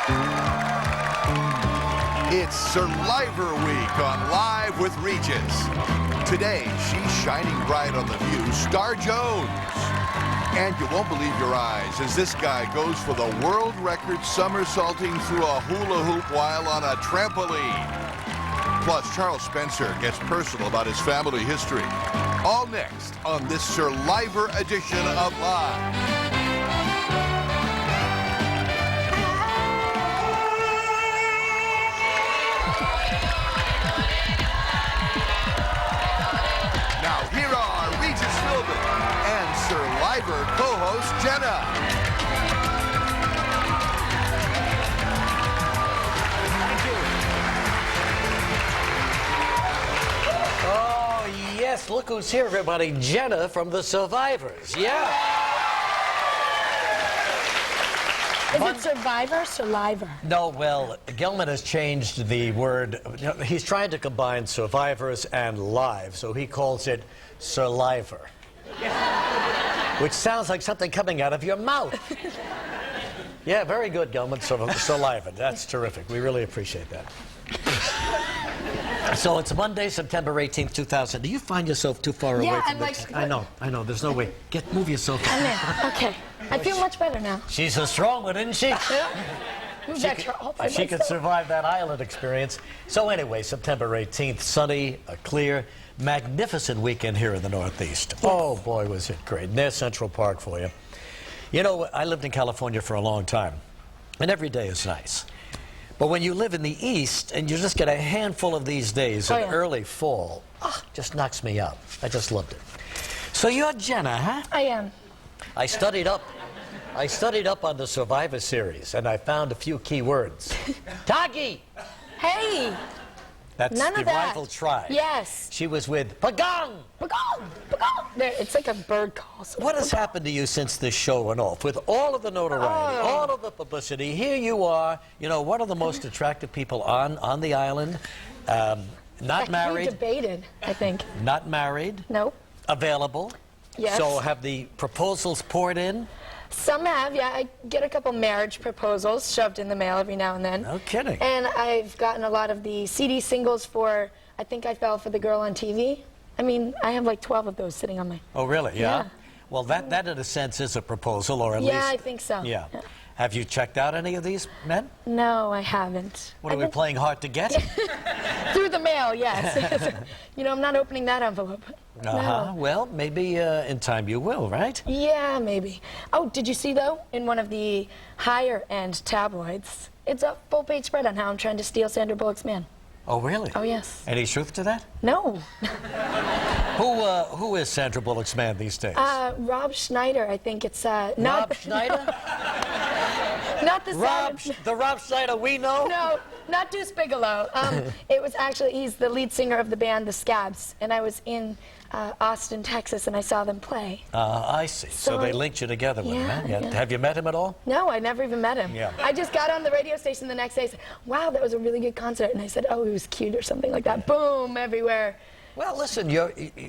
It's SurLIVEor Week on Live with Regis. Today, she's shining bright on The View, Star Jones. And you won't believe your eyes as this guy goes for the world record somersaulting through a hula hoop while on a trampoline. Plus, Charles Spencer gets personal about his family history. All next on this SurLIVEor edition of Live. Now, here are Regis Philbin and SurLIVEor co-host Jenna. Oh, yes, look who's here, everybody. Jenna from the Survivors. Yeah. Is it Survivor or SurLIVEor? No, well, Gelman has changed the word. You know, he's trying to combine Survivors and Live, so he calls it SurLIVEor. Which sounds like something coming out of your mouth. Yeah, very good, Gelman. SurLIVEor. That's terrific. We really appreciate that. So it's Monday, September 18th, 2000. Do you find yourself too far away from the... I know. There's no way. Move yourself. I'm in. Okay. I feel much better now. She's a strong one, isn't she? She could survive that island experience. So anyway, September 18th, sunny, a clear, magnificent weekend here in the Northeast. Yes. Oh, boy, was it great. And there's Central Park for you. You know, I lived in California for a long time, and every day is nice. But when you live in the East and you just get a handful of these days in early fall, just knocks me out. I just loved it. So you're Jenna, huh? I am. I studied up on the Survivor series, and I found a few key words. Tagi! Hey! That's None the of that. rival tribe. Yes. She was with Pagong! Pagong! Pagong! There, it's like a bird call. So what has happened to you since this show went off? With all of the notoriety, all of the publicity, here you are, you know, one of the most attractive people on the island. Not married. We debated, I think. Not married. Nope. Available. Yes. So have the proposals poured in? Some have, yeah. I get a couple marriage proposals shoved in the mail every now and then. No kidding. And I've gotten a lot of the CD singles for I Think I Fell for the Girl on TV. I mean, I have like 12 of those sitting on my... Oh, really? Yeah? Well, that in a sense is a proposal, or at least... Yeah, I think so. Yeah. Have you checked out any of these men? No, I haven't. What, are we playing hard to get? Through the mail, yes. You know, I'm not opening that envelope. No. Well, maybe in time you will, right? Yeah, maybe. Oh, did you see, though, in one of the higher-end tabloids, it's a full-page spread on how I'm trying to steal Sandra Bullock's man. Oh, really? Oh, yes. Any truth to that? No. Who is Sandra Bullock's man these days? Rob Schneider, I think it's... Rob Schneider? Not the the Rob Schneider we know? No, not Deuce Bigelow. It was actually, he's the lead singer of the band The Scabs, and I was in Austin, Texas, and I saw them play. I see. So they linked you together with him, huh? Yeah. Have you met him at all? No, I never even met him. Yeah. I just got on the radio station the next day and said, wow, that was a really good concert. And I said, oh, he was cute or something like that. Boom, everywhere. Well, listen,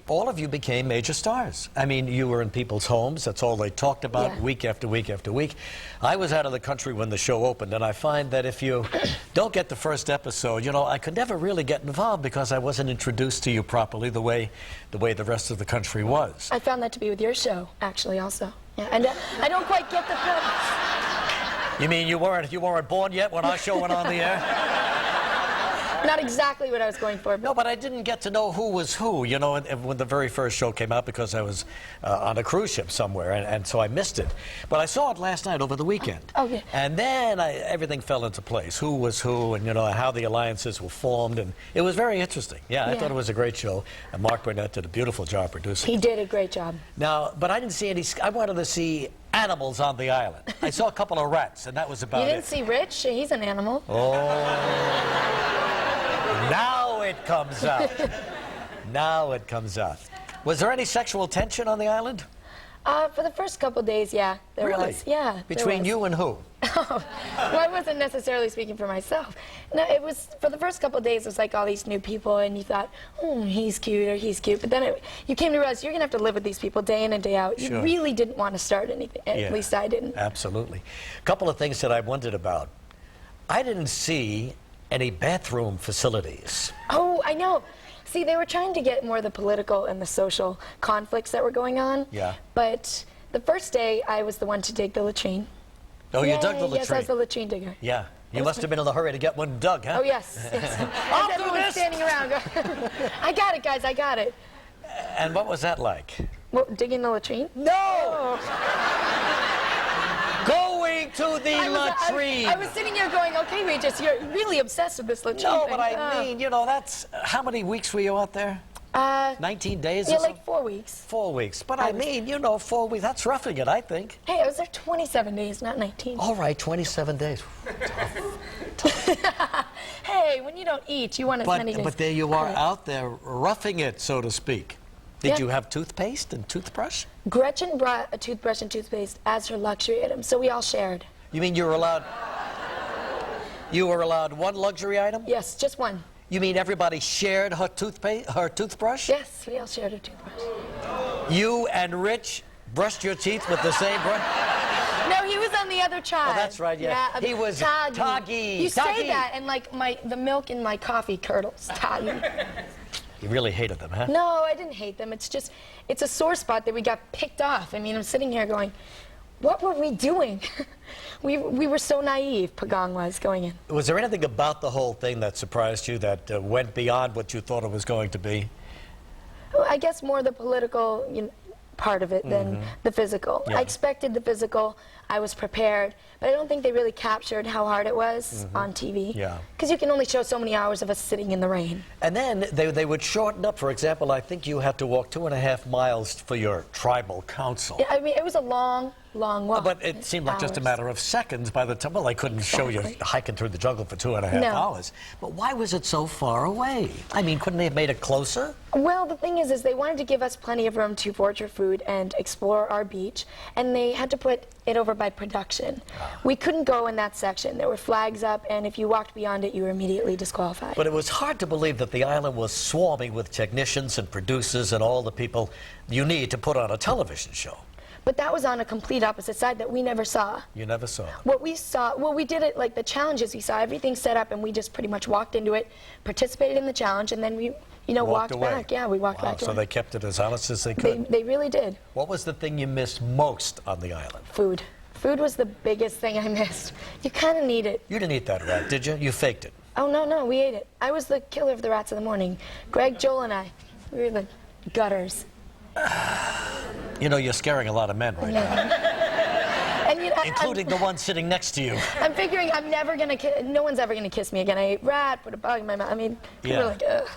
all of you became major stars. I mean, you were in people's homes. That's all they talked about week after week after week. I was out of the country when the show opened, and I find that if you don't get the first episode, you know, I could never really get involved because I wasn't introduced to you properly the way the rest of the country was. I found that to be with your show, actually, also. Yeah, and I don't quite get the premise. You mean you weren't born yet when our show went on the air? Not exactly what I was going for. No, but I didn't get to know who was who, you know, when the very first show came out because I was on a cruise ship somewhere, and so I missed it. But I saw it last night over the weekend. Okay. And then everything fell into place, who was who, and, you know, how the alliances were formed, and it was very interesting. Yeah, I thought it was a great show, and Mark Burnett did a beautiful job producing. He did a great job. Now, but I didn't see any, I wanted to see animals on the island. I saw a couple of rats, and that was about it. You didn't see Rich? He's an animal. Oh. Now it comes out. Now it comes out. Was there any sexual tension on the island? For the first couple days, yeah, there was. Yeah. Between you and who? Well, I wasn't necessarily speaking for myself. No, it was, for the first couple of days, it was like all these new people, and you thought, oh, he's cute, or he's cute. But then you came to realize you're going to have to live with these people day in and day out. Sure. You really didn't want to start anything. At least I didn't. Absolutely. A couple of things that I wondered about. I didn't see any bathroom facilities. Oh, I know. See, they were trying to get more of the political and the social conflicts that were going on. Yeah. But the first day, I was the one to dig the latrine. Oh, you dug the latrine? Yes, I was the latrine digger. Yeah. You must have been in a hurry to get one dug, huh? Oh, yes. As everyone was standing around going, I got it, guys, I got it. And what was that like? What, digging the latrine? No! Oh. Going to the latrine! I was sitting here going, okay, Regis, you're really obsessed with this latrine No, thing. but I mean, you know, that's... How many weeks were you out there? 19 days Yeah, or so? like 4 weeks. 4 weeks. But I mean, you know, 4 weeks, that's roughing it, I think. Hey, I was there 27 days, not 19. All right, 27 days. Hey, when you don't eat, you want as many days. But there you are Correct. out there roughing it, so to speak. Did Yeah. you have toothpaste and toothbrush? Gretchen brought a toothbrush and toothpaste as her luxury item, so we all shared. You mean you were allowed... You were allowed one luxury item? Yes, just one. You mean everybody shared her toothbrush? Yes, we all shared a toothbrush. You and Rich brushed your teeth with the same brush? No, he was on the other child. Oh, that's right, yeah. He was Toggy. You say Toggy. that, and like the milk in my coffee curdles. Toggy. You really hated them, huh? No, I didn't hate them. It's just, it's a sore spot that we got picked off. I mean, I'm sitting here going, what were we doing? we were so naive, Pagong was, going in. Was there anything about the whole thing that surprised you, that went beyond what you thought it was going to be? Well, I guess more the political part of it than the physical. Yeah. I expected the physical. I was prepared, but I don't think they really captured how hard it was on TV. Yeah. Because you can only show so many hours of us sitting in the rain. And then they would shorten up. For example, I think you had to walk 2.5 miles for your tribal council. Yeah, I mean, it was a long, long walk. But it seemed like just a matter of seconds by the time. Well, they couldn't show you Exactly. hiking through the jungle for 2.5 No. hours. But why was it so far away? I mean, couldn't they have made it closer? Well, the thing is they wanted to give us plenty of room to forage our food and explore our beach, and they had to put it over by production. We couldn't go in that section. There were flags up, and if you walked beyond it, you were immediately disqualified. But it was hard to believe that the island was swarming with technicians and producers and all the people you need to put on a television show. But that was on a complete opposite side that we never saw. You never saw. What we saw, well, we did it like the challenges. We saw everything set up, and we just pretty much walked into it, participated in the challenge, and then we, walked away. back. Yeah, we walked back. So they kept it as honest as they could. They really did. What was the thing you missed most on the island? Food. Food was the biggest thing I missed. You kind of need it. You didn't eat that rat, did you? You faked it. Oh, no, we ate it. I was the killer of the rats in the morning. Greg, Joel, and I, we were the gutters. You know, you're scaring a lot of men right now, And including the one sitting next to you. I'm figuring I'm never going to, no one's ever going to kiss me again. I ate rat, put a bug in my mouth. I mean, people Yeah. are like, ugh.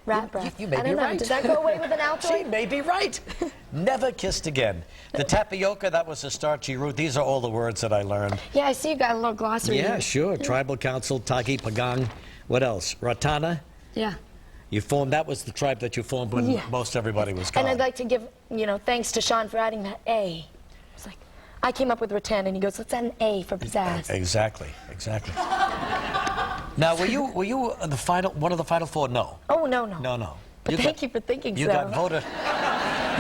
Rat breath. You may I be don't know. right. Does that go away with an She Altoid? may be right. Never kissed again. The tapioca, that was the starchy root. These are all the words that I learned. Yeah, I see you got a little glossary. Yeah, here. sure. Tribal Council, Tagi, Pagong. What else? Ratana. Yeah. You formed, that was the tribe that you formed when Yeah. most everybody was gone. And I'd like to give, thanks to Sean for adding that A. It's like, I came up with rattan, and he goes, let's add an A for pizzazz. Exactly. Now, were you in the final, one of the final four? No. Oh, no. No. But thank you for thinking you so. got voted.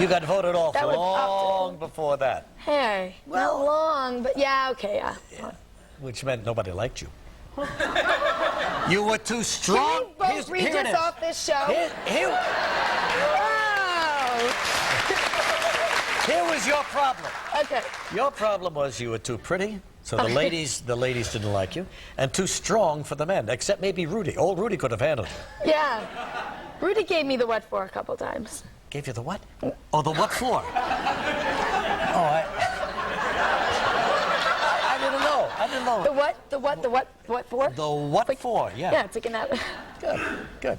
You got voted off That would've long before that, Hey, Well- not long, but yeah, okay, yeah. which meant nobody liked you. You were too strong. Can we Here's- vote here it Regis is. off this show? Here was your problem. Okay. Your problem was you were too pretty, so the ladies didn't like you, and too strong for the men, except maybe Rudy. Old Rudy could have handled you. Yeah. Rudy gave me the what for a couple times. Gave you the what? Oh, the what for? Oh, I didn't know. The what for? The what for, yeah. Yeah, taking that. Good.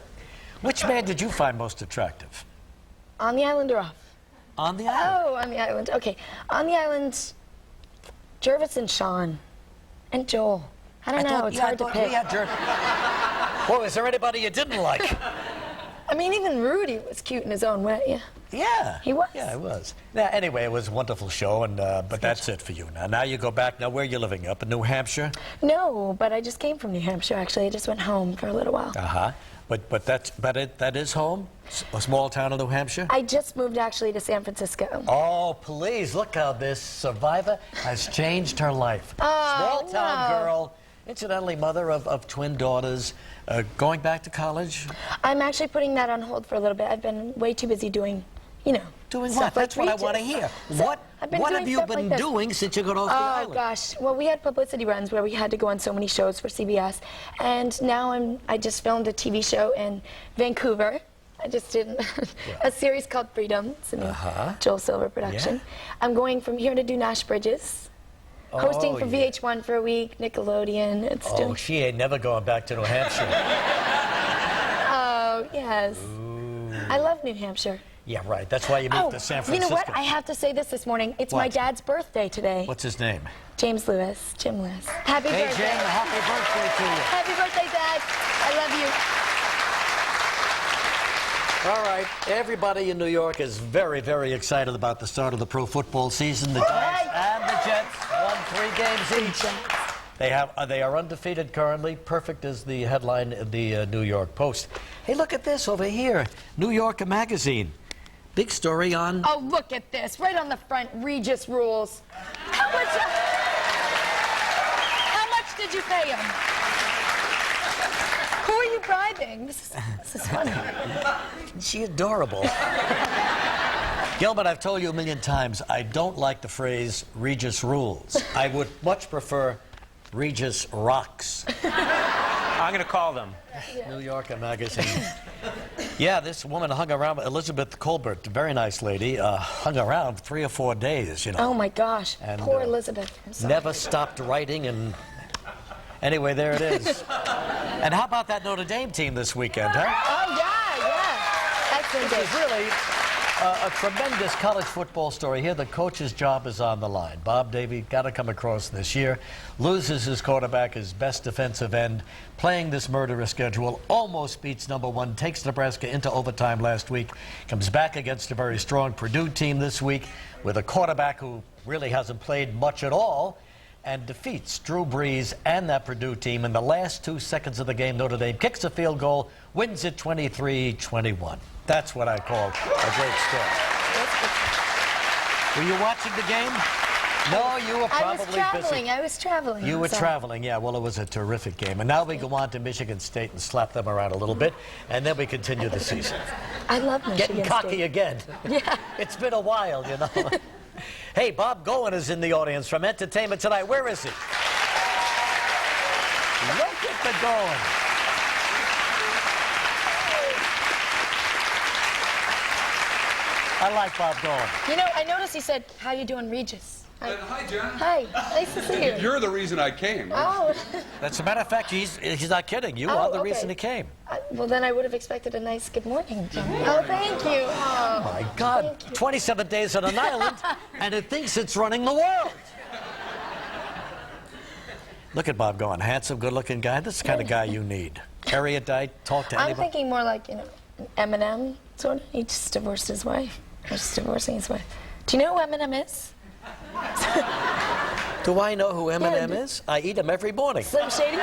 Which man did you find most attractive? On the island or off? On the island. Oh, on the island. Okay. On the island, Jervis and Sean. And Joel. I don't know, it's hard to pick. Well, is there anybody you didn't like? I mean, even Rudy was cute in his own way, yeah. Yeah. He was. Yeah, he was. Now, anyway, it was a wonderful show, and but that's it for you now. Now you go back. Now, where are you living? Up in New Hampshire? No, but I just came from New Hampshire, actually. I just went home for a little while. Uh-huh. But that is home? A small town in New Hampshire? I just moved, actually, to San Francisco. Oh, please, look how this survivor has changed her life. Oh, Small town no. girl Incidentally, mother of twin daughters, going back to college? I'm actually putting that on hold for a little bit. I've been way too busy doing, you know. Doing stuff what? That's like what I Regis. want to hear. So, What I've been have doing you stuff been like this. doing since you got off the island? Oh gosh, well we had publicity runs where we had to go on so many shows for CBS, and now I just filmed a TV show in Vancouver. I just did a series called Freedom. It's a new Joel Silver production. Yeah. I'm going from here to do Nash Bridges. Hosting for yeah. VH1 for a week, Nickelodeon. It's Oh, she ain't never going back to New Hampshire. Oh, yes. Ooh. I love New Hampshire. Yeah, right. That's why you moved to San Francisco. You know what? I have to say this morning. It's my What? dad's birthday today. What's his name? James Lewis. Jim Lewis. Happy Hey, birthday. Jim, happy birthday to you. Happy birthday, Dad. I love you. All right, everybody in New York is very, very excited about the start of the pro football season. The Giants and the Jets won 3 games each. They are undefeated currently. Perfect is the headline in the New York Post. Hey, look at this over here, New Yorker magazine. Big story on. Oh, look at this. Right on the front, Regis rules. How much did you pay him? Who are you bribing? This is funny. She's adorable. Gilbert, I've told you a million times, I don't like the phrase Regis rules. I would much prefer Regis rocks. I'm going to call them. New Yorker magazine. Yeah, this woman hung around, Elizabeth Colbert, a very nice lady, hung around 3 or 4 days, you know. Oh, my gosh. And, Poor Elizabeth. I'm sorry. Never stopped writing, and anyway, there it is. And how about that Notre Dame team this weekend, huh? Oh, yeah. Excellent This day. is really a tremendous college football story here. The coach's job is on the line. Bob Davie got to come across this year. Loses his quarterback, his best defensive end, playing this murderous schedule. Almost beats #1, takes Nebraska into overtime last week. Comes back against a very strong Purdue team this week with a quarterback who really hasn't played much at all, and defeats Drew Brees and that Purdue team. In the last 2 seconds of the game, Notre Dame kicks a field goal, wins it 23-21. That's what I call a great story. Were you watching the game? No, you were probably busy. I was traveling. You I'm were sorry. traveling, yeah. Well, it was a terrific game. And now we go on to Michigan State and slap them around a little bit, and then we continue the season. I love Michigan Getting cocky State. again. Yeah. It's been a while, you know. Hey, Bob Goen is in the audience from Entertainment Tonight. Where is he? Look at the Goen. I like Bob Goen. You know, I noticed he said, "How you doing, Regis?" Hi, Jenna. Hi. Nice to see you. You're the reason I came. Oh. As a matter of fact, he's not kidding. You Oh, are the okay. reason he came. Well, then I would have expected a nice good morning, Jim. Oh, thank you. Oh, My God, thank you. 27 days on an island, and it thinks it's running the world. Look at Bob Goen, handsome, good-looking guy. This is the kind of guy you need. Erudite, talk to I'm anybody. thinking more like, you know, Eminem, sort of. He just divorced his wife. Or just divorcing his wife. Do you know who Eminem is? Do I know who Eminem Yeah, is? I eat him every morning. Slim Shady?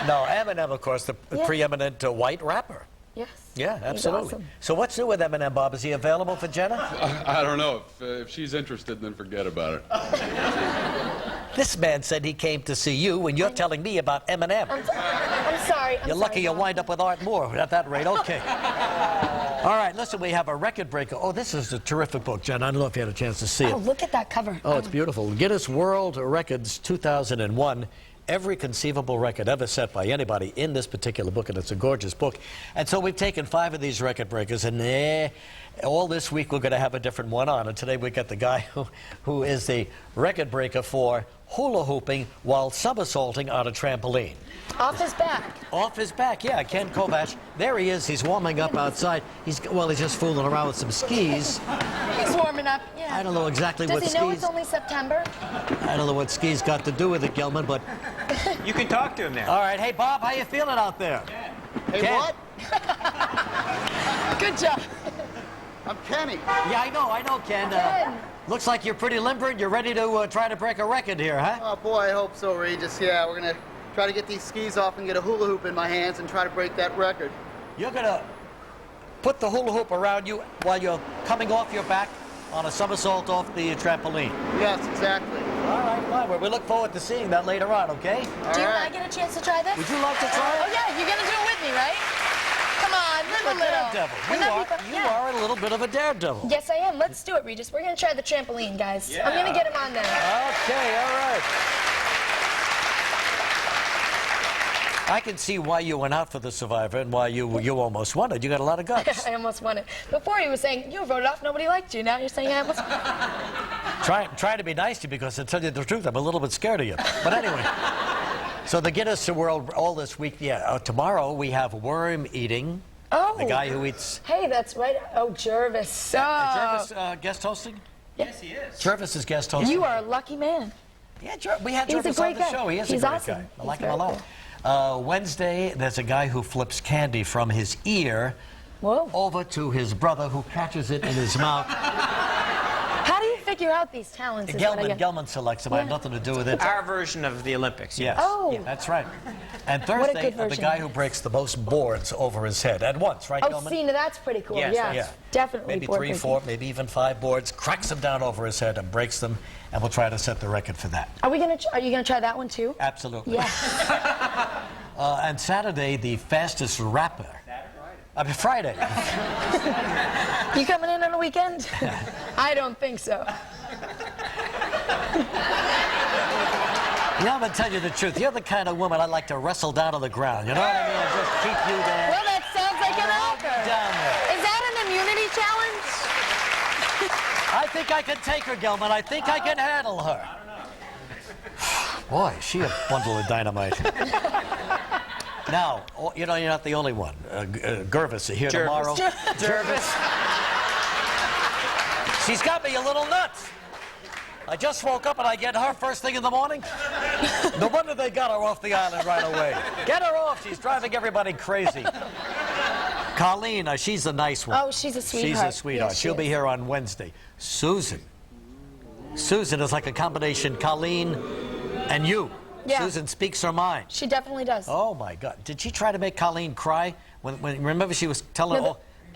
No, Eminem, of course, the Yeah. preeminent white rapper. Yes. Yeah, He's absolutely. awesome. So what's new with Eminem, Bob? Is he available for Jenna? I don't know. If she's interested, then forget about it. This man said he came to see you, and you're telling me about Eminem. I'm sorry. You're lucky you wind up with Art Moore at that rate. Okay. All right, listen, we have a record breaker. Oh, this is a terrific book, Jen. I don't know if you had a chance to see it. Oh, look at that cover. Oh, it's beautiful. Guinness World Records 2001. Every conceivable record ever set by anybody in this particular book, and it's a gorgeous book. And so we've taken 5 of these record breakers, and all this week we're going to have a different one on. And today we got the guy who is the record breaker for hula hooping while somersaulting on a trampoline. Off his back. Off his back, yeah, Ken Kovach. There he is. He's warming up outside. He's just fooling around with some skis. He's warming up. Yeah. I don't know exactly what Does he know skis. it's only September? I don't know what skis got to do with it, Gilman, but You can talk to him now. all right. Hey, Bob, how you feeling out there? Hey, Ken. what? Good job. I'm Kenny. Yeah, I know, Ken. Ken. Looks like you're pretty limber and you're ready to try to break a record here, huh? Oh, boy, I hope so, Regis. Yeah, we're going to try to get these skis off and get a hula hoop in my hands and try to break that record. You're gonna put the hula hoop around you while you're coming off your back on a somersault off the trampoline. Yes, exactly. All right, fine. Well, we look forward to seeing that later on, okay? Do you and I get a chance to try this? Would you like to try Oh, it? yeah, you're going to do it with me, right? Come on, live a little. Daredevil. Wouldn't that be fun? You are a little bit of a daredevil. Yes, I am. Let's do it, Regis. We're going to try the trampoline, guys. I'm going to get him on there. Okay, all right. I can see why you went out for the Survivor and why you almost won it. You got a lot of guts. I almost won it. Before he was saying, you voted off, nobody liked you. Now you're saying I almost... Try to be nice to you because to tell you the truth, I'm a little bit scared of you. But anyway, so the Guinness World all this week, tomorrow we have worm eating. Oh. The guy who eats... Hey, that's right. Oh, Jervis. Oh. Jervis guest hosting? Yes, he is. Jervis is guest hosting. You are a lucky man. Yeah, we had He's Jervis a on great the guy. show. He is He's a great awesome. guy. I He's like him a very lot. cool. Wednesday, there's a guy who flips candy from his ear over to his brother who catches it in his mouth. How do you figure out these talents? is what I get. Gelman selects him. I have nothing to do with it. Our version of the Olympics. Yes. Oh. Yeah, that's right. And a Thursday, good the version. guy who breaks the most boards over his head at once, right, Oh, Gelman? see, now that's pretty cool. Yes, yeah, that's- definitely. Maybe board 3, breaking. 4, maybe even 5 boards, cracks them down over his head and breaks them, and we'll try to set the record for that. Are you gonna try that one too? Absolutely. Yeah. And Saturday, the fastest rapper. Friday. You coming in on a weekend? I don't think so. You know, I'm going to tell you the truth. You're the kind of woman I like to wrestle down to the ground. You know what I mean? And just keep you there. Well, that sounds like an offer. Down there. Is that an immunity challenge? I think I can take her, Gelman. I think I can handle her. Boy, is she a bundle of dynamite. Now, you know, you're not the only one. Gervis is here tomorrow. Jervis. She's got me a little nuts. I just woke up and I get her first thing in the morning. No wonder they got her off the island right away. Get her off. She's driving everybody crazy. Colleen, she's a nice one. Oh, she's a sweetheart. She's a sweetheart. Yes, She'll be here on Wednesday. Susan is like a combination Colleen and you. Yeah. Susan speaks her mind. She definitely does. Oh, my God. Did she try to make Colleen cry? When remember she was telling...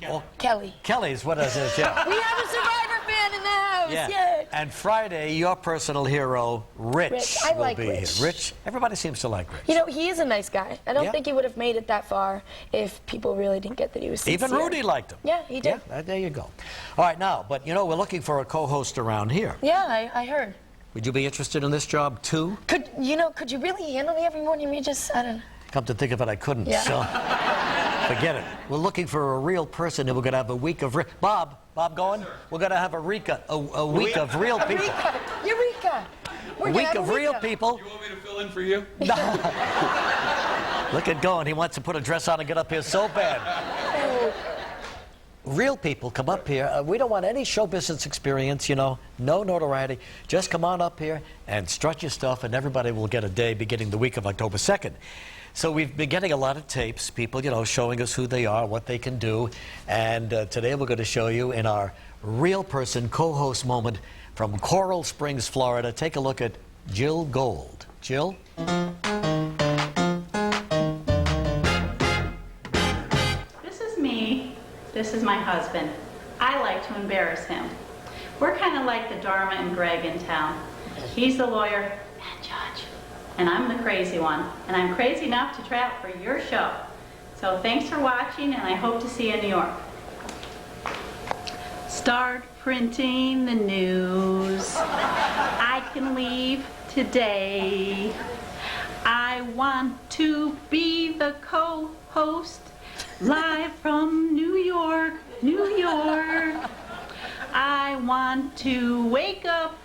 No, Kelly. Kelly's what is it? Yeah. We have a Survivor fan in the house. Yeah. Yay. And Friday, your personal hero, Rich, I will like be Rich. here. Rich, everybody seems to like Rich. You know, he is a nice guy. I don't Yeah. think he would have made it that far if people really didn't get that he was sincere. Even Rudy liked him. Yeah, he did. Yeah, there you go. All right, now, but you know, we're looking for a co-host around here. Yeah, I heard. Would you be interested in this job, too? Could you really handle me every morning? I don't know. Come to think of it, I couldn't. Yeah. So, forget it. We're looking for a real person, and we're going to have a week of... Bob going? We're going to have a week of real people. Eureka! We're A gonna week have of real people. You want me to fill in for you? Look at going. He wants to put a dress on and get up here so bad. Real people come up here. We don't want any show business experience, you know, no notoriety. Just come on up here and strut your stuff, and everybody will get a day beginning the week of October 2nd. So we've been getting a lot of tapes, people, you know, showing us who they are, what they can do. And today we're going to show you in our real person co-host moment from Coral Springs, Florida. Take a look at Jill Gold. Jill? This is me. This is my husband. I like to embarrass him. We're kind of like the Dharma and Greg in town. He's the lawyer and judge, and I'm the crazy one. And I'm crazy enough to try out for your show. So thanks for watching, and I hope to see you in New York. Start printing the news. I can leave today. I want to be the co-host live from New York, New York. I want to wake up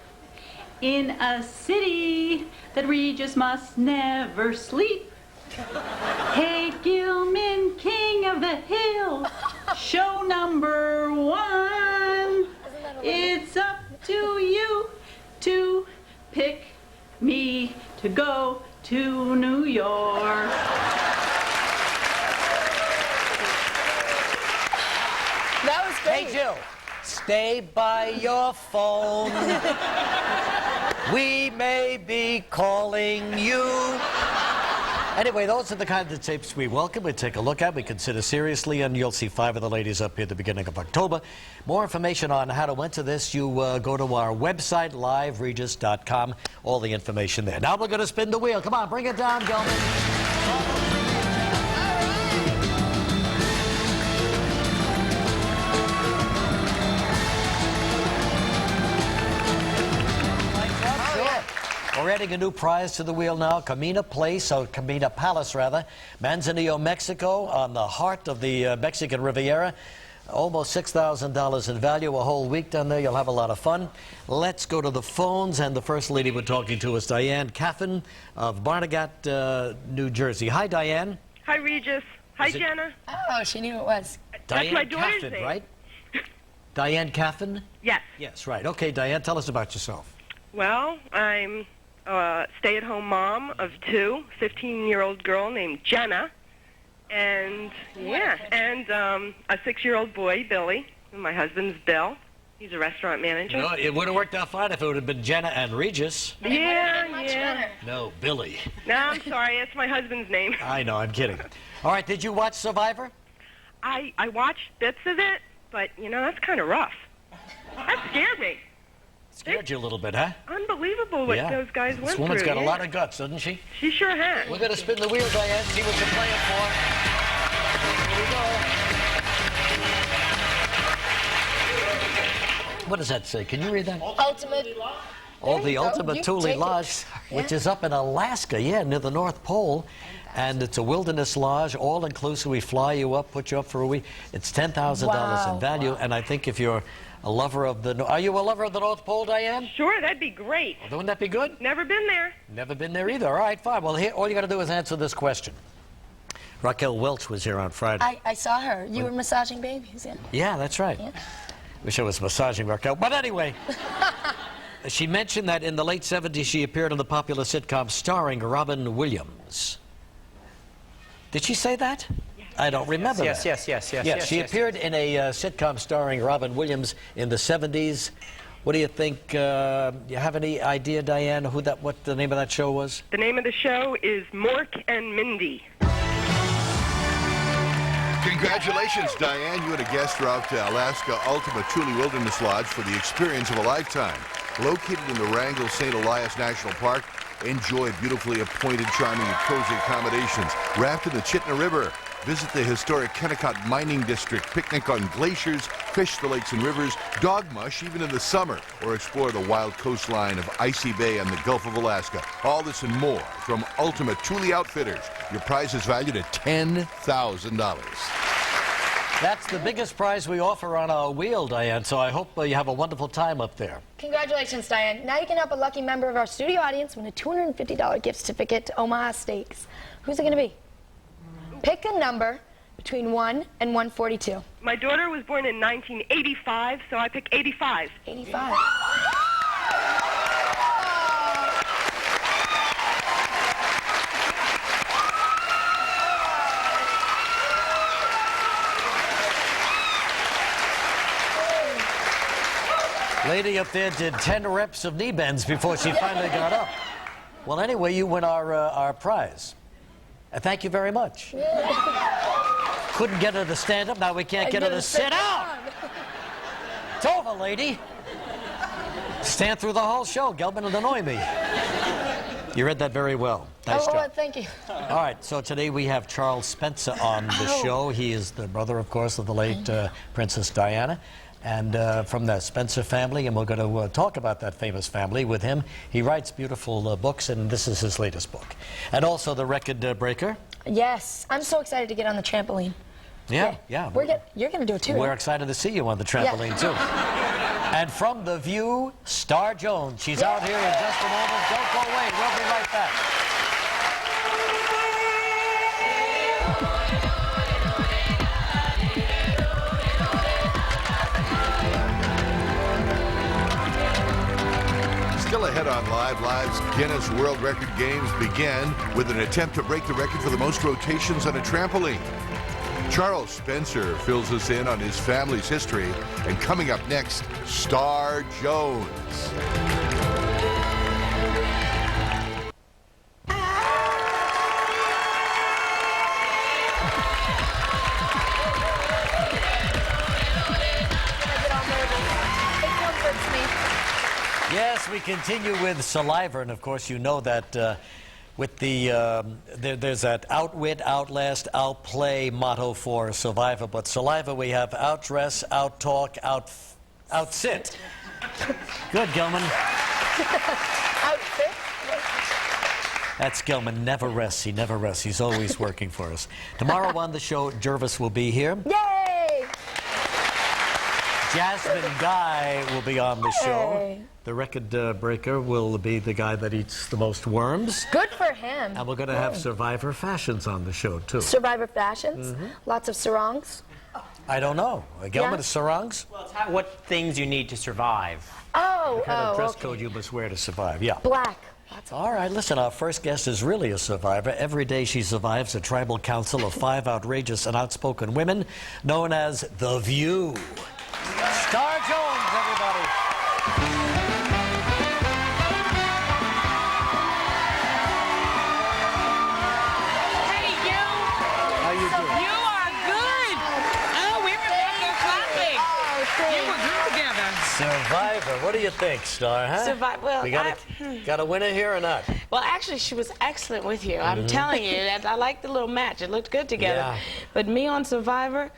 in a city that Regis must never sleep. Hey Gilman, king of the hill, show number 1. It's up to you to pick me to go to New York. That was great. Hey, Jill, stay by your phone. We may be calling you. Anyway, those are the kinds of tapes we welcome, we take a look at, we consider seriously, and you'll see 5 of the ladies up here at the beginning of October. More information on how to enter this, you go to our website, liveregis.com. All the information there. Now we're going to spin the wheel. Come on, bring it down, Gelman. We're adding a new prize to the wheel now, Camina Palace, Manzanillo, Mexico, on the heart of the Mexican Riviera. Almost $6,000 in value, a whole week down there. You'll have a lot of fun. Let's go to the phones, and the first lady we're talking to is Diane Caffin of Barnegat, New Jersey. Hi, Diane. Hi, Regis. Hi, Jenna. Oh, she knew it was. Diane my daughter's Caffin, name. right? Diane Caffin? Yes. Yes, right. Okay, Diane, tell us about yourself. Well, I'm a stay-at-home mom of 2, 15-year-old girl named Jenna, and a 6-year-old boy, Billy. And my husband's Bill. He's a restaurant manager. No, it would have worked out fine if it would have been Jenna and Regis. Yeah. No, Billy. No, I'm sorry. It's my husband's name. I know, I'm kidding. All right, did you watch Survivor? I watched bits of it, but, that's kind of rough. That scared me. Scared you a little bit, huh? Unbelievable what those guys went through. This woman's got a lot of guts, doesn't she? She sure has. We're going to spin the wheel, Diane, see what you're playing for. Here we go. What does that say? Can you read that? Ultimate. Oh, the go. Ultimate You Thule take it. Lodge, which is up in Alaska, near the North Pole. And it's a wilderness lodge, all-inclusive. We fly you up, put you up for a week. It's $10,000 in value, and I think if you're a lover of the... Are you a lover of the North Pole, Diane? Sure, that'd be great. Well, wouldn't that be good? Never been there. Never been there either. All right, fine. Well, here, all you got to do is answer this question. Raquel Welch was here on Friday. I saw her. You were massaging babies, yeah. Yeah, that's right. Yeah. Wish I was massaging Raquel. But anyway, she mentioned that in the late 70s she appeared on the popular sitcom starring Robin Williams. Did she say that? I don't remember that. Yes. She appeared in a sitcom starring Robin Williams in the 70s. What do you think? You have any idea, Diane, what the name of that show was? The name of the show is Mork and Mindy. Congratulations, Diane. You and a guest throughout Alaska Ultimate Truly Wilderness Lodge for the experience of a lifetime. Located in the Wrangell St. Elias National Park, enjoy beautifully appointed, charming, and cozy accommodations. Raft in the Chitna River. Visit the historic Kennecott Mining District. Picnic on glaciers, fish the lakes and rivers, dog mush even in the summer, or explore the wild coastline of Icy Bay and the Gulf of Alaska. All this and more from Ultimate Truly Outfitters. Your prize is valued at $10,000. That's the biggest prize we offer on our wheel, Diane, so I hope you have a wonderful time up there. Congratulations, Diane. Now you can help a lucky member of our studio audience win a $250 gift certificate to Omaha Steaks. Who's it going to be? Pick a number between 1 and 142. My daughter was born in 1985, so I pick 85. 85. Lady up there did 10 reps of knee bends before she finally got up. Well, anyway, you win our prize. Thank you very much. Couldn't get her to stand up. Now we can't get her to sit down. It's over, lady. Stand through the whole show. Gelman would annoy me. You read that very well. Nice job. Thank you. All right, so today we have Charles Spencer on the show. He is the brother, of course, of the late Princess Diana, and from the Spencer family, and we're going to talk about that famous family with him. He writes beautiful books, and this is his latest book. And also the record breaker. Yes, I'm so excited to get on the trampoline. Yeah. You're going to do it too. We're right? excited to see you on the trampoline, too. And from The View, Star Jones. She's out here in just a moment. Don't go away. We'll be right back. Still ahead on Live. Live's Guinness World Record games begin with an attempt to break the record for the most rotations on a trampoline. Charles Spencer fills us in on his family's history, and coming up next, Star Jones. we continue with SurLIVEor, and of course you know that with the there's that outwit, outlast, outplay motto for Survivor, but SurLIVEor we have outdress, outtalk, outsit. Good, Gilman. Outfit? That's Gilman. Never rests. He never rests. He's always working for us. Tomorrow on the show, Jervis will be here. Yay! Jasmine Guy will be on the show. Hey. The record breaker will be the guy that eats the most worms. Good for him. And we're going to have Survivor Fashions on the show, too. Survivor fashions. Lots of sarongs. I don't know. Gilman, Yeah. is sarongs? Well, it's what things you need to survive. Oh, What kind of dress okay. code you must wear to survive? Yeah. Black. All right, listen, our first guest is really a survivor. Every day she survives a tribal council of 5 outrageous and outspoken women known as The View. Star Jones, everybody. Hey, you. How you doing? You are good. Oh, we were fucking clapping. You were good together. Survivor. What do you think, Star, huh? Well, We got a winner here or not? well, actually, she was excellent with you. I'm telling you, that I liked the little match. It looked good together. Yeah. But me on Survivor,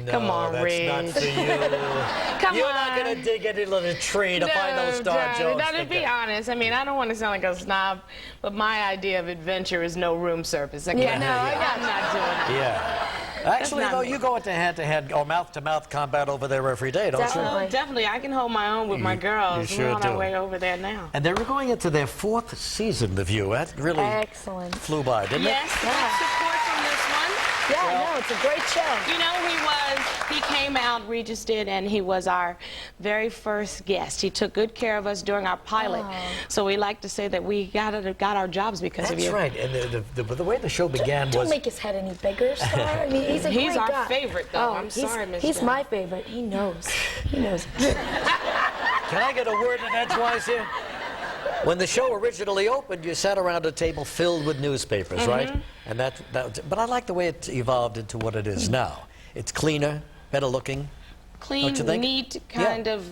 come on, that's Reg. not for you. Come You're on. not going to dig any little tree to find those Star Johnny, Jones. now, to be honest, I mean, I don't want to sound like a snob, but my idea of adventure is no room service. Okay? Yeah, no, I got I'm not doing it. Yeah. Actually, not though, me. you go into hand-to-hand or mouth-to-mouth combat over there every day, don't Definitely. you? Oh, definitely. I can hold my own with my girls. you sure We're on do. our way over there now. And they're going into their 4th season, The View. That really Excellent. flew by, didn't Yes, it? good support from this one. Yeah, no, it's a great show. You know, he came out, Regis did, and he was our very first guest. He took good care of us during our pilot. Oh. So we like to say that we got our jobs because of That's you. right. And the way the show began Don't was... make his head any bigger, Star. I mean, he's a He's great our guy. favorite, though. Oh, I'm sorry, Miss He's Jenna. my favorite. He knows. He knows. Can I get a word in edgewise here? When the show originally opened, you sat around a table filled with newspapers, right? And but I like the way it evolved into what it is now. It's cleaner, better looking. Clean, Don't you think? neat, kind of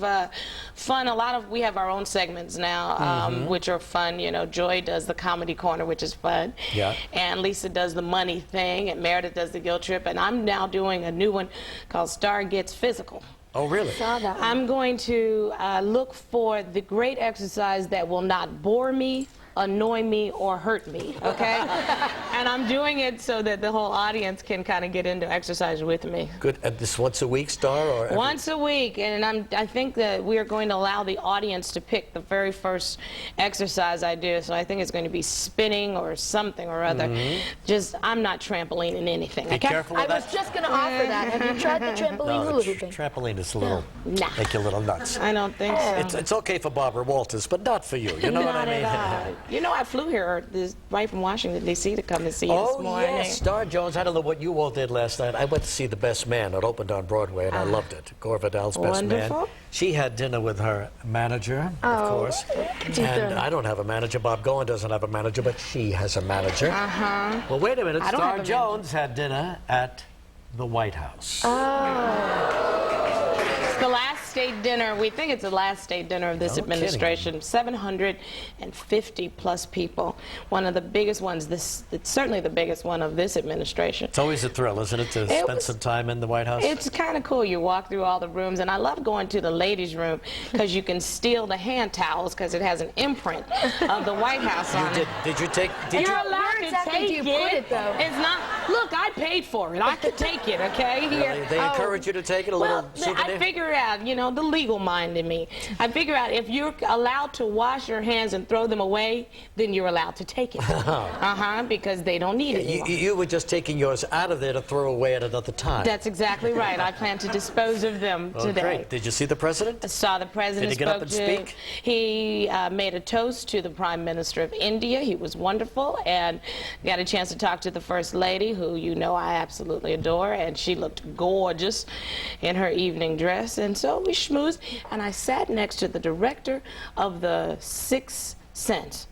fun. We have our own segments now, which are fun. You know, Joy does the comedy corner, which is fun. Yeah. And Lisa does the money thing, and Meredith does the guilt trip, and I'm now doing a new one called Star Gets Physical. Oh, really? Saw that. I'm going to look for the great exercise that will not bore me, annoy me, or hurt me, okay? And I'm doing it so that the whole audience can kind of get into exercise with me. Good. And this once a week, Star? Or every... Once a week, and I think that we are going to allow the audience to pick the very first exercise I do, so I think it's going to be spinning or something or other. Just, I'm not trampolining anything, Be okay? careful I with was that. just going to offer that. Have you tried the trampoline hula hooping? Trampoline is a little... Nah. Make you a little nuts. I don't think so. It's okay for Barbara Walters, but not for you. You know what I Not mean? at all. You know, I flew here right from Washington, D.C. to come and see you this Oh, morning. yes, Star Jones. I don't know what you all did last night. I went to see The Best Man. It opened on Broadway, and I loved it. Gore Vidal's Best Man. Wonderful. She had dinner with her manager, of course. And I don't have a manager. Bob Goen doesn't have a manager, but she has a manager. Uh-huh. Well, wait a minute. I don't Star have a Jones had dinner at the White House. It's the last state dinner. We think it's the last state dinner of this No kidding. administration. 750 plus people. One of the biggest ones. It's certainly the biggest one of this administration. It's always a thrill, isn't it, to spend some time in the White House? It's kind of cool. You walk through all the rooms, and I love going to the ladies' room because you can steal the hand towels because it has an imprint of the White House on it. Did you take... Did You're you, allowed Where to exactly take do you put it, though? It's not. Look, I paid for it. I could take it. Okay. Here. they encourage you to take it, a Well, little souvenir? I figure out, you know, the legal mind in me. I figure out if you're allowed to wash your hands and throw them away, then you're allowed to take it. Because they don't need it anymore. You were just taking yours out of there to throw away at another time. That's exactly right. I plan to dispose of them today. Great. Did you see the president? I saw the president. Did he get up and speak? He made a toast to the Prime Minister of India. He was wonderful, and got a chance to talk to the First Lady, who you know I absolutely adore, and she looked gorgeous in her evening dress. And so we schmoozed, and I sat next to the director of the Sixth Sense.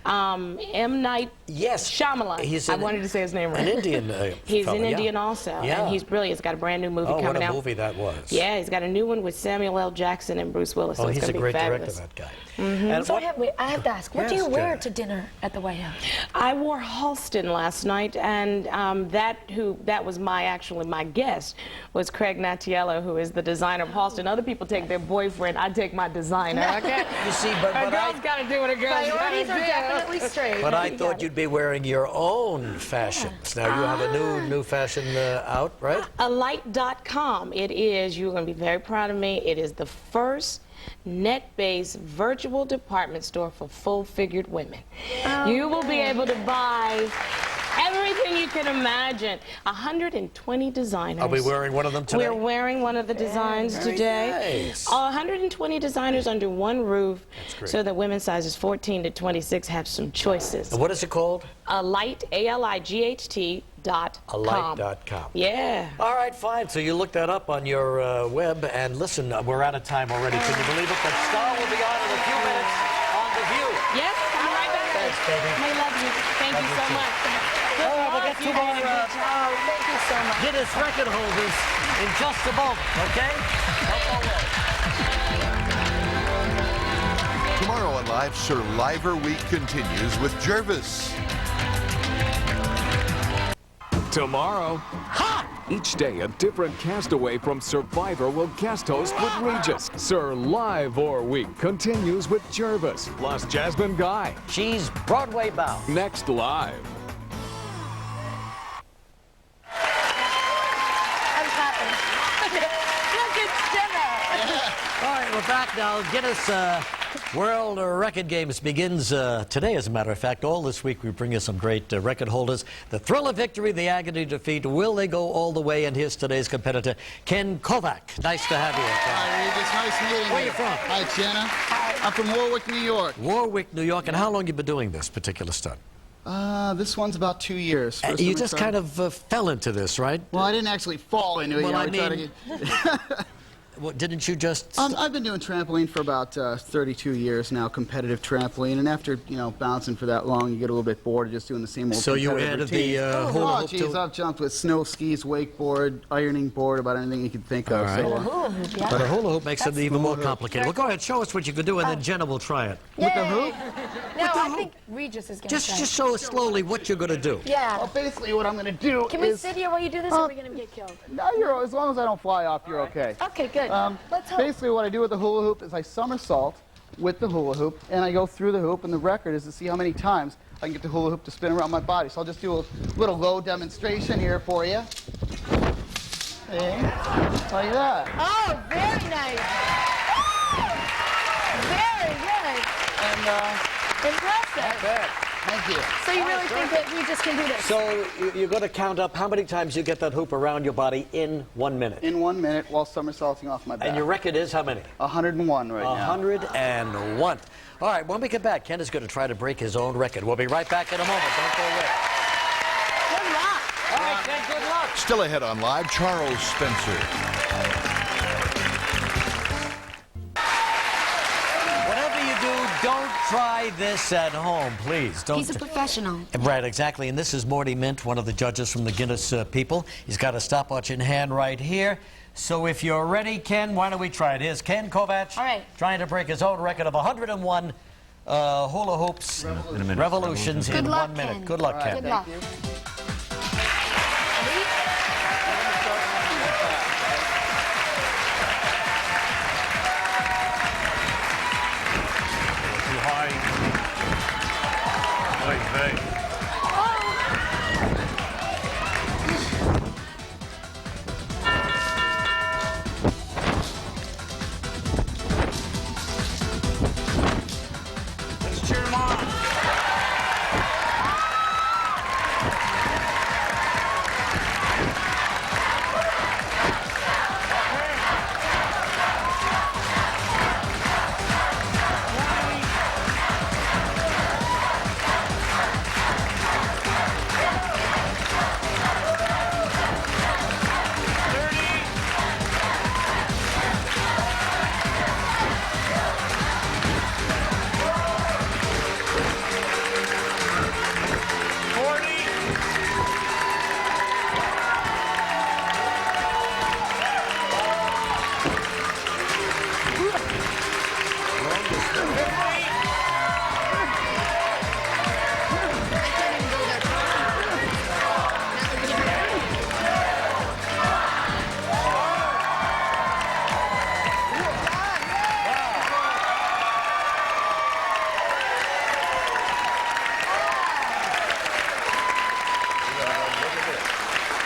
M. Night Shyamalan. I wanted to say his name right. An Indian He's fella, an Indian also, and he's brilliant. He's got a brand new movie coming out. Oh, what a movie that was. Yeah, he's got a new one with Samuel L. Jackson and Bruce Willis. So he's a great fabulous. director, that guy. And so I have to ask, what do you wear to dinner at the White House? I wore Halston last night, and that was my guest was Craig Nattiello, who is the designer of Halston. Other people take their boyfriend, I take my designer. Okay? You see, but a girl's got to do what a girl's got to do. Priorities are definitely straight. But I thought you'd be wearing your own fashions. Now you have a new fashion out, right? Alight.com. It is. You're going to be very proud of me. It is the first net-based virtual department store for full-figured women. You will be able to buy everything you can imagine. 120 designers. Are we wearing one of them today? We're wearing one of the designs today. Nice. 120 designers under one roof, so that women's sizes 14 to 26 have some choices. And what is it called? Alight, A-L-I-G-H-T. Alight.com. Yeah. All right, fine. So you look that up on your web, and listen, we're out of time already. Can you believe it? But Star will be on in a few minutes on The View. Yes, coming right back. Thanks, baby. I love you. Thank you so much. All right, we'll get to more Thank you so much. Guinness record holders in just a moment, okay? Don't go away. Tomorrow on Live, SurLIVEor Week continues with Jervis. Tomorrow, each day a different castaway from Survivor will guest host with Regis. SurLIVEor Week continues with Jervis, plus Jasmine Guy. She's Broadway bound. Next Live. I'm clapping. Look, it's Jenna. All right, we're back now. Guinness World Record Games begins today, as a matter of fact. All this week we bring you some great record holders. The thrill of victory, the agony of defeat. Will they go all the way? And here's today's competitor, Ken Kovach. Nice to have you. Hi, Regis. Nice meeting you. Where are you from? Hi, Jenna. Hi. I'm from Warwick, New York. Warwick, New York. And how long have you been doing this particular stunt? This one's about 2 years. You just kind of fell into this, right? Well, I didn't actually fall into it. Well, you know, I mean, well, didn't you just... I've been doing trampoline for about 32 years now, competitive trampoline, and after, you know, bouncing for that long, you get a little bit bored of just doing the same old So you competitive added routine. the hula hoop geez, to... I've jumped with snow skis, wakeboard, ironing board, about anything you can think of. Right. So, But a hula hoop makes it even more complicated. Well, go ahead, show us what you can do, and then Jenna will try it. with the hoop? No, I think Regis is going to try. Just show us slowly what you're going to do. Yeah. Well, basically what I'm going to do Can we sit here while you do this, or are we going to get killed? No, as long as I don't fly off, you're okay. Okay, good. Let's hope. Basically, what I do with the hula hoop is I somersault with the hula hoop, and I go through the hoop, and the record is to see how many times I can get the hula hoop to spin around my body. So I'll just do a little low demonstration here for you. Hey, like that. Oh, very nice. Very good. And, impressive. thank you. So you really think that we just can do this? So you're going to count up how many times you get that hoop around your body in 1 minute. In 1 minute while somersaulting off my back. And your record is how many? 101 right now. 101. All right, when we get back, Ken is going to try to break his own record. We'll be right back in a moment. Don't go away. Good luck. All right, Ken, good luck. Still ahead on Live, Charles Spencer. Whatever you do, don't try this at home, please. Don't. He's a professional. Right, exactly. And this is Morty Mint, one of the judges from the Guinness people. He's got a stopwatch in hand right here. So if you're ready, Ken, why don't we try it? Here's Ken Kovach, all right, trying to break his own record of 101 hula hoops revolutions in 1 minute. Ken. Good luck, Ken. Good luck.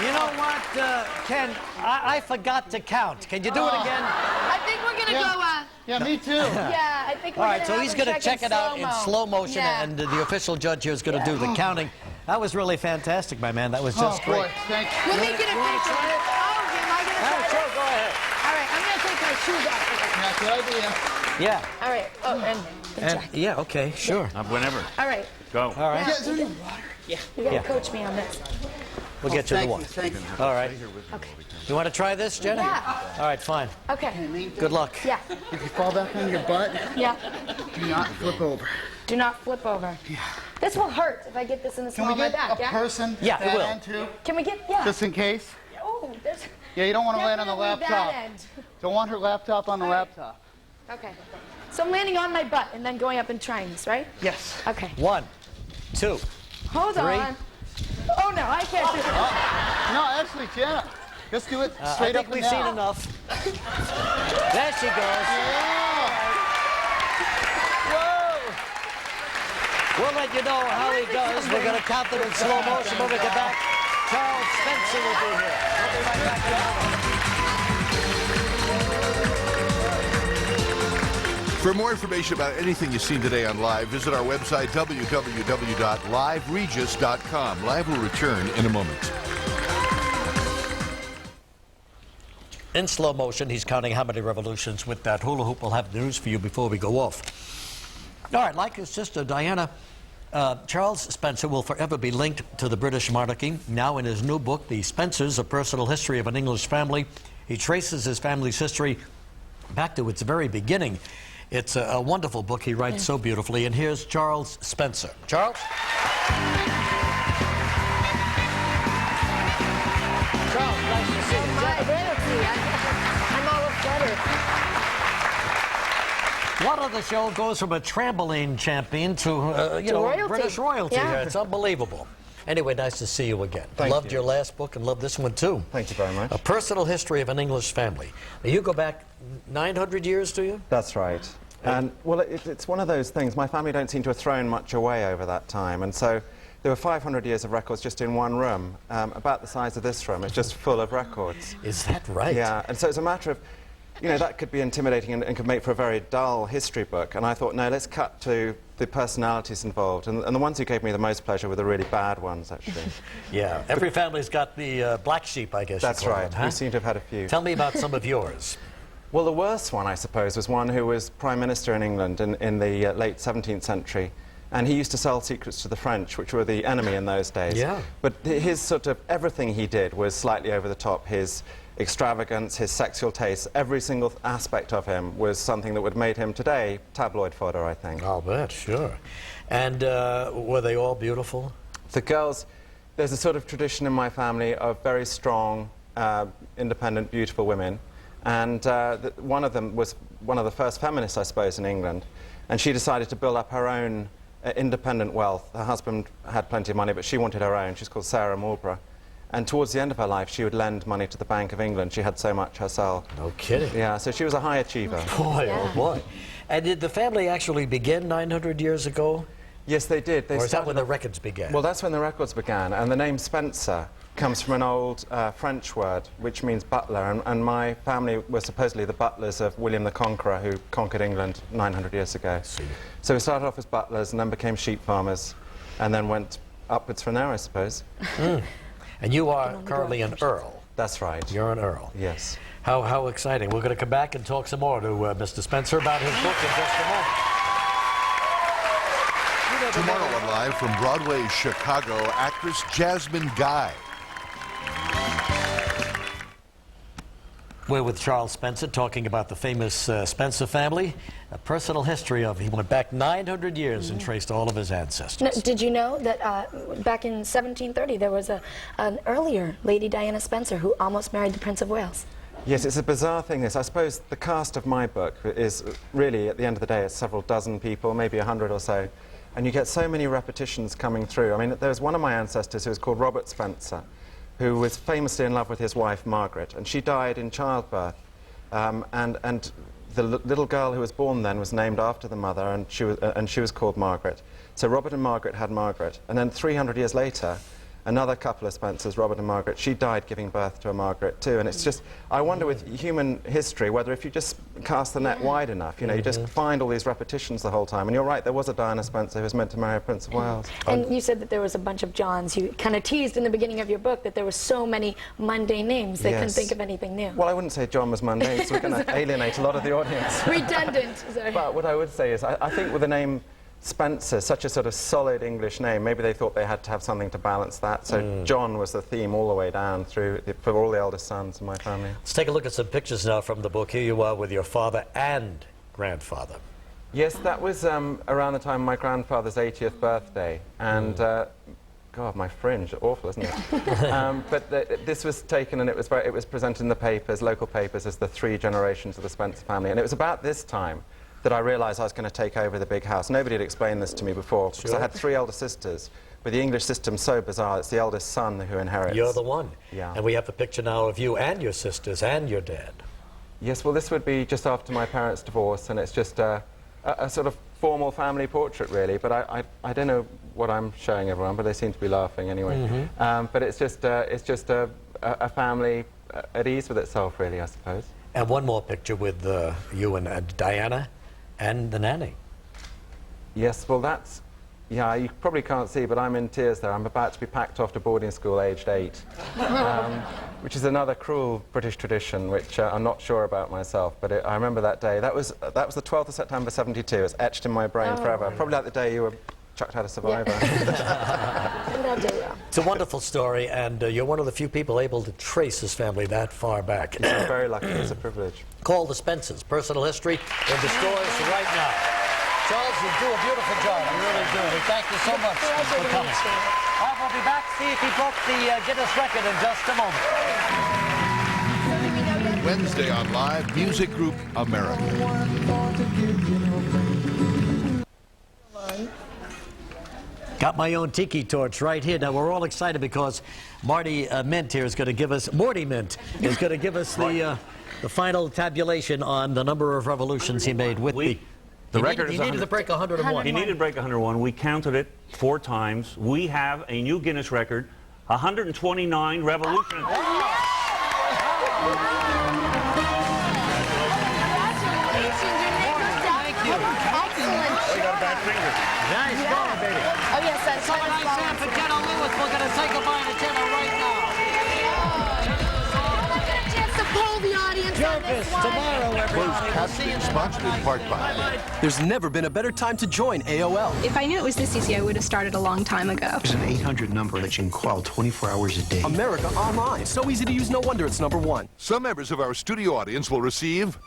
You know what, Ken? I forgot to count. Can you do it again? I think we're gonna go. Yeah, me too. Yeah, I think we're All gonna. right, so he's going to check it out in slow motion, Yeah. and the official judge here is going to do the counting. That was really fantastic, my man. That was just great. Boy, thank you. Let me get a picture. Oh, am I gonna try it? Sure, go ahead. All right, I'm gonna take my shoes off. That's a good idea. Yeah. All right. Oh, and check. Yeah, okay, sure. Whenever. All right. Go. All right. Yeah, is there any water? You gotta coach me on this. We'll get you the one. Thank you. All right. Okay. You want to try this, Jenna? Yeah. All right, fine. Okay. Good luck. Yeah. If you fall back on your butt, Yeah. do not flip over. Do not flip over. Yeah. This will hurt if I get this in the Can small we of my get back. a Yeah. person Yeah, that it will. end too? Can we get? Yeah. Just in case? Oh, there's. Yeah, you don't want to land on the definitely laptop. that end. Don't want her laptop on the laptop. Okay. So I'm landing on my butt and then going up and trying this, right? Yes. Okay. 1, 2. Hold 3. on. Oh no, I can't do that. No, actually, Jenna, just do it I straight think up we've and seen down. enough. There she goes. Yeah. We'll let you know how he does. We're going to count them in slow motion when we get back. Charles Spencer will be here. We'll be right back in a moment. For more information about anything you've seen today on Live, visit our website, www.liveregis.com. Live will return in a moment. In slow motion, he's counting how many revolutions with that hula hoop. We'll have news for you before we go off. All right, like his sister Diana, Charles Spencer will forever be linked to the British monarchy. Now in his new book, The Spencers, A Personal History of an English Family, he traces his family's history back to its very beginning. It's a wonderful book. He writes so beautifully. And here's Charles Spencer. Charles? Charles, nice to see you. My ability. I'm all flutter. One of the show goes from a trampoline champion to, you know, royalty. British royalty. Yeah. It's unbelievable. Anyway, nice to see you again. Thank Loved you. your last book and loved this one, too. Thank you very much. A Personal History of an English Family. Now, you go back 900 years, do you? That's right. And, well, it's one of those things. My family don't seem to have thrown much away over that time. And so there were 500 years of records just in one room, about the size of this room. It's just full of records. Is that right? Yeah, and so it's a matter of, you know, that could be intimidating and could make for a very dull history book. And I thought, no, let's cut to the personalities involved. And the ones who gave me the most pleasure were the really bad ones, actually. Yeah. Every family's got the black sheep, I guess. That's you call right. them, huh? We seem to have had a few. Tell me about some of yours. Well, the worst one, I suppose, was one who was Prime Minister in England in the late 17th century. And he used to sell secrets to the French, which were the enemy in those days. Yeah. But his sort of everything he did was slightly over the top. His extravagance, his sexual tastes, every single aspect of him was something that would have made him today tabloid fodder, I think. I'll bet, sure. And were they all beautiful? The girls, there's a sort of tradition in my family of very strong, independent, beautiful women. And one of them was one of the first feminists, I suppose, in England. And she decided to build up her own independent wealth. Her husband had plenty of money, but she wanted her own. She's called Sarah Marlborough. And towards the end of her life, she would lend money to the Bank of England. She had so much herself. No kidding. Yeah, so she was a high achiever. Boy, oh boy. And did the family actually begin 900 years ago? Yes, they did. They Or is that started when the off- records began? Well, that's when the records began. And the name Spencer comes from an old French word, which means butler. And my family were supposedly the butlers of William the Conqueror, who conquered England 900 years ago. So we started off as butlers and then became sheep farmers, and then went upwards from there, I suppose. And you are currently an Earl. That's right. You're an Earl. Yes. How exciting. We're going to come back and talk some more to Mr. Spencer about his book in just a moment. Tomorrow on Live from Broadway's Chicago, actress Jasmine Guy. We're with Charles Spencer talking about the famous Spencer family, a personal history of. He went back 900 years and traced all of his ancestors. No, did you know that back in 1730 there was an earlier Lady Diana Spencer who almost married the Prince of Wales? Yes, it's a bizarre thing, this. I suppose the cast of my book is really, at the end of the day, it's several dozen people, maybe 100 or so. And you get so many repetitions coming through. I mean, there's one of my ancestors who was called Robert Spencer, who was famously in love with his wife, Margaret, and she died in childbirth. And the little girl who was born then was named after the mother, and she was called Margaret. So Robert and Margaret had Margaret. And then 300 years later, another couple of Spencers, Robert and Margaret. She died giving birth to a Margaret too, and it's just, I wonder with human history whether if you just cast the net wide enough, you know, you just find all these repetitions the whole time. And you're right, there was a Diana Spencer who was meant to marry a Prince of Wales. And you said that there was a bunch of Johns. You kind of teased in the beginning of your book that there were so many mundane names they couldn't think of anything new. Well, I wouldn't say John was mundane, so we're going to alienate a lot of the audience. Redundant. Sorry. But what I would say is, I think with the name Spencer, such a sort of solid English name, maybe they thought they had to have something to balance that. So John was the theme all the way down through for all the eldest sons in my family. Let's take a look at some pictures now from the book. Here you are with your father and grandfather. Yes, that was around the time of my grandfather's 80th birthday. And, God, my fringe, awful, isn't it? But this was taken and it was presented in the papers, local papers, as the 3 generations of the Spencer family. And it was about this time that I realised I was going to take over the big house. Nobody had explained this to me before, because I had 3 elder sisters, but the English system's so bizarre, it's the eldest son who inherits. You're the one. Yeah. And we have a picture now of you and your sisters and your dad. Yes, well, this would be just after my parents' divorce, and it's just a sort of formal family portrait, really, but I don't know what I'm showing everyone, but they seem to be laughing anyway. But it's just a family at ease with itself, really, I suppose. And one more picture with you and Diana and the nanny. Yes, well, that's, yeah, you probably can't see, but I'm in tears there. I'm about to be packed off to boarding school aged 8, which is another cruel British tradition, which I'm not sure about myself, but I remember that day. That was the 12th of September, 72. It's etched in my brain forever. Probably like the day you were chucked out of Survivor. It's a wonderful story, and you're one of the few people able to trace his family that far back. I'm very lucky. It's a privilege. Call the Spencers. Personal history in the stores right now. Charles, you do a beautiful job. You really do. We thank you so much for coming. We'll be back, see if he broke the Guinness record in just a moment. Wednesday on Live, music group America. Got my own tiki torch right here. Now, we're all excited because Marty Mint here is going to give us, Morty Mint is going to give us the final tabulation on the number of revolutions he made with the record. He needed to break 101. He needed to break 101. We counted it 4 times. We have a new Guinness record, 129 revolutions. Congratulations, Thank you. Excellent. Oh, you got a bad finger. Nice going, baby. Oh, yes, that's So nice hand for Jenna Lewis. We're going to say goodbye to Jenna right now. We'll get a chance to poll the audience on this one. Tomorrow, everybody. We'll see you Sponsored in part by... There's never been a better time to join AOL. If I knew it was this easy, I would have started a long time ago. There's an 800 number that you can call 24 hours a day. America Online. So easy to use, no wonder it's #1. Some members of our studio audience will receive...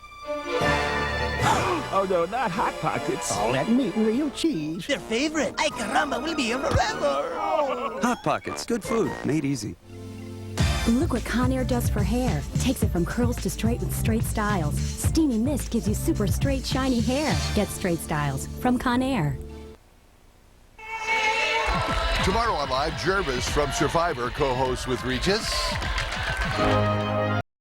Oh, no, not Hot Pockets. All that meat and real cheese. Their favorite. Ay, caramba, we'll be here forever. Hot Pockets. Good food. Made easy. Look what Conair does for hair. Takes it from curls to straight with Straight Styles. Steamy Mist gives you super straight, shiny hair. Get Straight Styles from Conair. Tomorrow on Live, Jervis from SurLIVEor co-hosts with Regis.